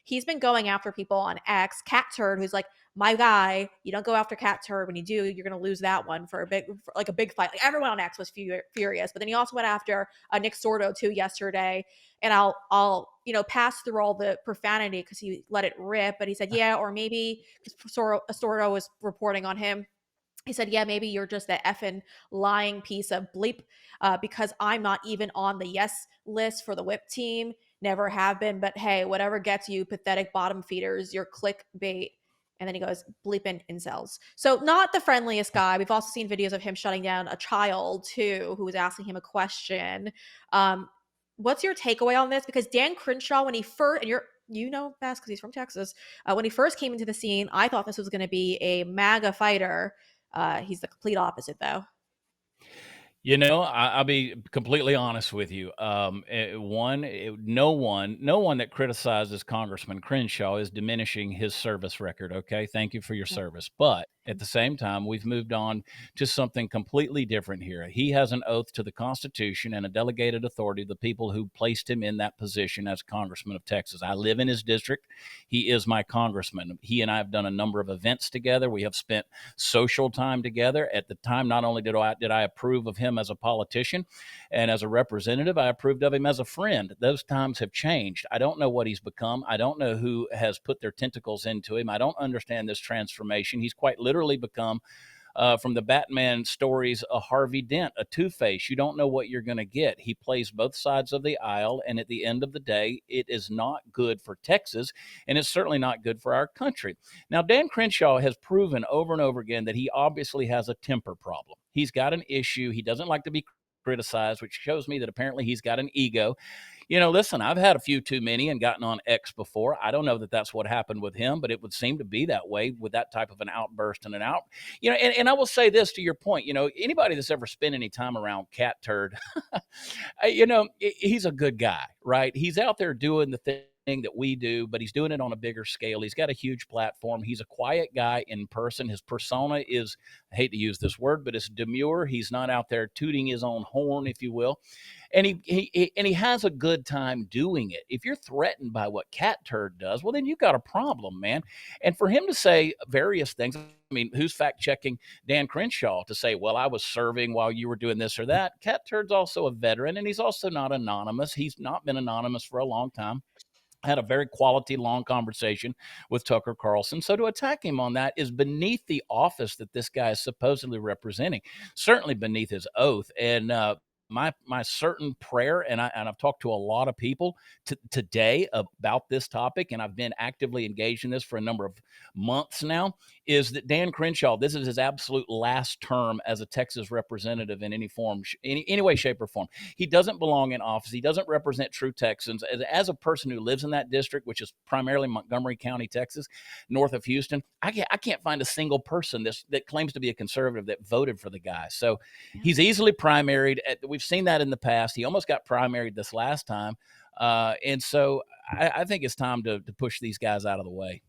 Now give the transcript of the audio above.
he's been going after people on X. Cat Turd, who's like, my guy, you don't go after Cat Turd. When you do, you're going to lose that one for a big fight. Like everyone on X was furious. But then he also went after Nick Sordo too yesterday. And I'll pass through all the profanity because he let it rip. But he said, yeah, or maybe Sordo was reporting on him. He said, yeah, maybe you're just that effing lying piece of bleep because I'm not even on the yes list for the whip team. Never have been. But hey, whatever gets you pathetic bottom feeders, your clickbait. And then he goes, bleeping incels. So not the friendliest guy. We've also seen videos of him shutting down a child too, who was asking him a question. What's your takeaway on this? Because Dan Crenshaw, when he first, and you know best because he's from Texas, when he first came into the scene, I thought this was going to be a MAGA fighter. He's the complete opposite, though. I'll be completely honest with you. No one that criticizes Congressman Crenshaw is diminishing his service record. Okay, thank you for your Yeah. service, but at the same time, we've moved on to something completely different here. He has an oath to the Constitution and a delegated authority of the people who placed him in that position as Congressman of Texas. I live in his district. He is my congressman. He and I have done a number of events together. We have spent social time together. At the time, not only did I approve of him as a politician and as a representative, I approved of him as a friend. Those times have changed. I don't know what he's become. I don't know who has put their tentacles into him. I don't understand this transformation. He's quite literally become, from the Batman stories, a Harvey Dent, a Two-Face. You don't know what you're going to get. He plays both sides of the aisle, and at the end of the day, it is not good for Texas, and it's certainly not good for our country. Now, Dan Crenshaw has proven over and over again that he obviously has a temper problem. He's got an issue. He doesn't like to be criticized, which shows me that apparently he's got an ego. Listen, I've had a few too many and gotten on X before. I don't know that that's what happened with him, but it would seem to be that way with that type of an outburst and and I will say this to your point, anybody that's ever spent any time around Cat Turd, he's a good guy, right? He's out there doing the thing that we do, but he's doing it on a bigger scale. He's got a huge platform. He's a quiet guy in person. His persona is, I hate to use this word, but it's demure. He's not out there tooting his own horn, if you will. And he has a good time doing it. If you're threatened by what Cat Turd does, well, then you've got a problem, man. And for him to say various things, I mean, who's fact checking Dan Crenshaw to say, well, I was serving while you were doing this or that? Cat Turd's also a veteran, and he's also not anonymous. He's not been anonymous for a long time. I had a very quality, long conversation with Tucker Carlson. So to attack him on that is beneath the office that this guy is supposedly representing, certainly beneath his oath. And my certain prayer, and I've talked to a lot of people today about this topic, and I've been actively engaged in this for a number of months now, is that Dan Crenshaw, this is his absolute last term as a Texas representative in any form, any way, shape, or form. He doesn't belong in office. He doesn't represent true Texans. As a person who lives in that district, which is primarily Montgomery County, Texas, north of Houston, I can't find a single person that claims to be a conservative that voted for the guy. So Yeah. he's easily primaried. We've seen that in the past. He almost got primaried this last time. And so I think it's time to push these guys out of the way.